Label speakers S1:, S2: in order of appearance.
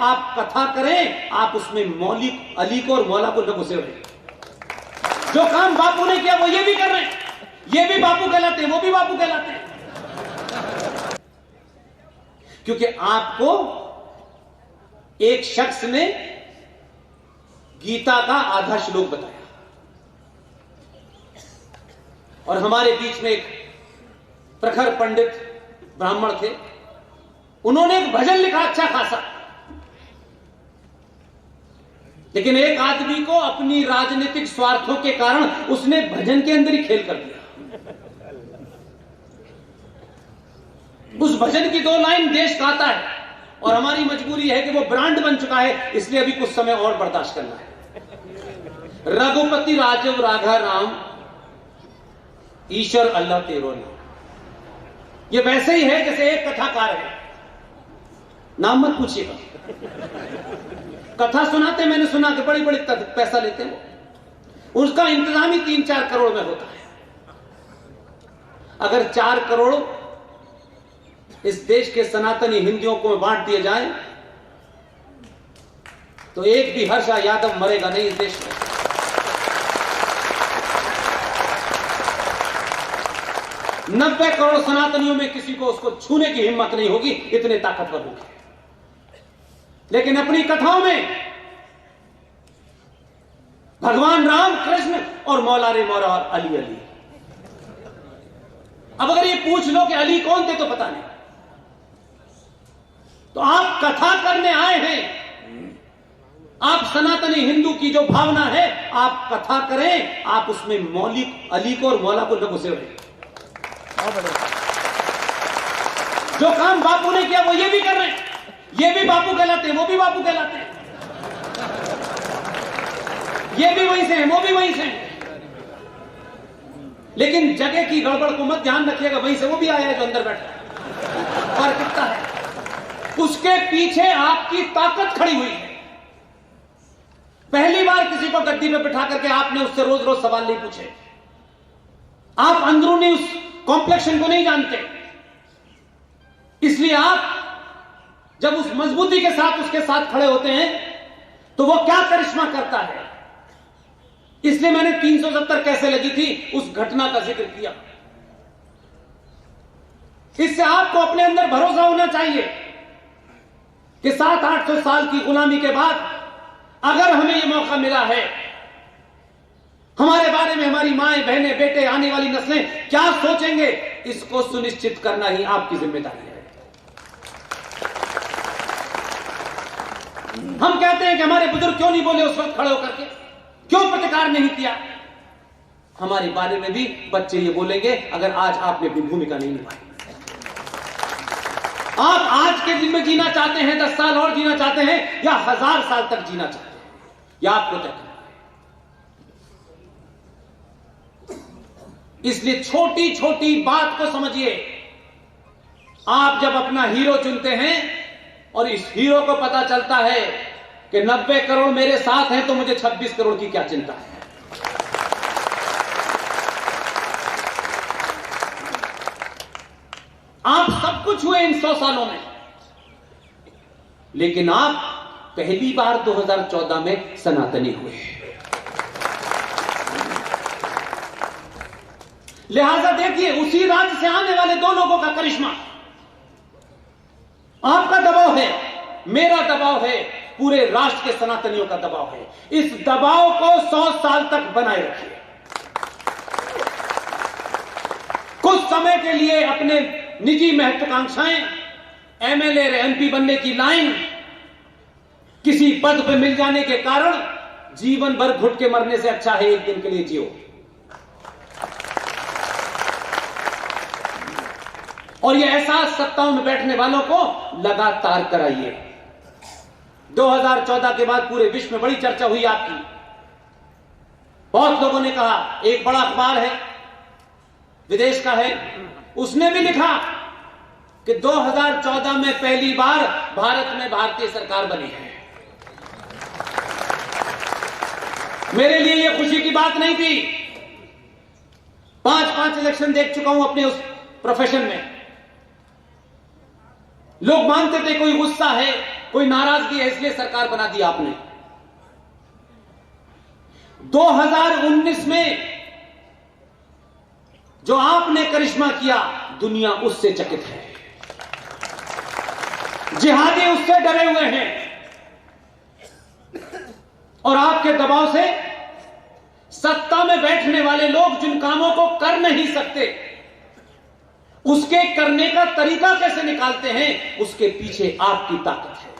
S1: आप कथा करें, आप उसमें मौली अली को और मौला को न घुसे रहे। जो काम बापू ने किया वो ये भी कर रहे हैं, ये भी बापू कहलाते हैं, वो भी बापू कहलाते हैं। क्योंकि आपको एक शख्स ने गीता का आधा श्लोक बताया और हमारे बीच में एक प्रखर पंडित ब्राह्मण थे, उन्होंने एक भजन लिखा अच्छा खासा, लेकिन एक आदमी को अपनी राजनीतिक स्वार्थों के कारण उसने भजन के अंदर ही खेल कर दिया। उस भजन की 2 लाइन देश गाता है और हमारी मजबूरी है कि वो ब्रांड बन चुका है, इसलिए अभी कुछ समय और बर्दाश्त करना है। रघुपति राजव राघा राम ईश्वर अल्लाह तेरो नाम। ये वैसे ही है जैसे एक कथाकार है, नाम मत पूछिएगा, कथा सुनाते, मैंने सुना कि बड़ी बड़ी पैसा लेते हैं वो, उसका इंतजाम ही 3-4 करोड़ में होता है। अगर 4 करोड़ इस देश के सनातनी हिंदुओं को बांट दिए जाए तो एक भी हर्ष यादव मरेगा नहीं इस देश में। नब्बे करोड़ सनातनियों में किसी को उसको छूने की हिम्मत नहीं होगी, इतने ताकतवर होंगे। लेकिन अपनी कथाओं में भगवान राम कृष्ण और मौला रे मौला और अली अली। अब अगर ये पूछ लो कि अली कौन थे तो पता नहीं, तो आप कथा करने आए हैं, आप सनातनी हिंदू की जो भावना है आप कथा करें, आप उसमें मौली अली को और मौला को न घुसे रहे। जो काम बापू ने किया वो ये भी कर रहे हैं, ये भी बापू कहलाते हैं, वो भी बापू कहलाते हैं। ये भी वहीं से हैं, वो भी वहीं से हैं। लेकिन जगह की गड़बड़ को मत ध्यान रखिएगा, वहीं से वो भी आया है जो अंदर बैठा है। और कितना है उसके पीछे आपकी ताकत खड़ी हुई है। पहली बार किसी को गद्दी पे बिठा करके आपने उससे रोज रोज सवाल नहीं पूछे। आप अंदरूनी उस कॉम्प्लेक्शन को नहीं जानते, इसलिए आप जब उस मजबूती के साथ उसके साथ खड़े होते हैं तो वो क्या करिश्मा करता है। इसलिए मैंने 370 कैसे लगी थी उस घटना का जिक्र किया। इससे आपको अपने अंदर भरोसा होना चाहिए कि 700-800 साल की गुलामी के बाद अगर हमें यह मौका मिला है, हमारे बारे में हमारी माएं, बहनें, बेटे, आने वाली नस्लें क्या सोचेंगे, इसको सुनिश्चित करना ही आपकी जिम्मेदारी है। हम कहते हैं कि हमारे बुजुर्ग क्यों नहीं बोले उस वक्त खड़े होकर के, क्यों प्रतिकार नहीं किया। हमारे बारे में भी बच्चे ये बोलेंगे अगर आज आपने अपनी भूमिका नहीं निभाई। आप आज के दिन में जीना चाहते हैं, 10 साल और जीना चाहते हैं, या 1000 साल तक जीना चाहते हैं, या आपको तय करना है। इसलिए छोटी छोटी बात को समझिए। आप जब अपना हीरो चुनते हैं और इस हीरो को पता चलता है कि 90 करोड़ मेरे साथ हैं तो मुझे 26 करोड़ की क्या चिंता है। आप सब कुछ हुए इन 100 सालों में, लेकिन आप पहली बार 2014 में सनातनी हुए। लिहाजा देखिए, उसी राज्य से आने वाले 2 लोगों का करिश्मा, आपका दबाव है, मेरा दबाव है, पूरे राष्ट्र के सनातनियों का दबाव है। इस दबाव को 100 साल तक बनाए रखिए। कुछ समय के लिए अपने निजी महत्वाकांक्षाएं, एमएलए एमपी बनने की लाइन, किसी पद पर मिल जाने के कारण जीवन भर घुट के मरने से अच्छा है एक दिन के लिए जियो। और यह एहसास सत्ताओं में बैठने वालों को लगातार कराइए। 2014 के बाद पूरे विश्व में बड़ी चर्चा हुई आपकी। बहुत लोगों ने कहा, एक बड़ा अखबार है, विदेश का है, उसने भी लिखा कि 2014 में पहली बार भारत में भारतीय सरकार बनी है। मेरे लिए यह खुशी की बात नहीं थी। 5 इलेक्शन देख चुका हूं अपने उस प्रोफेशन में। लोग मानते थे कोई गुस्सा है, कोई नाराजगी है इसलिए सरकार बना दी आपने। 2019 में जो आपने करिश्मा किया, दुनिया उससे चकित है, जिहादी उससे डरे हुए हैं, और आपके दबाव से सत्ता में बैठने वाले लोग जिन कामों को कर नहीं सकते, उसके करने का तरीका कैसे निकालते हैं, उसके पीछे आपकी ताकत है।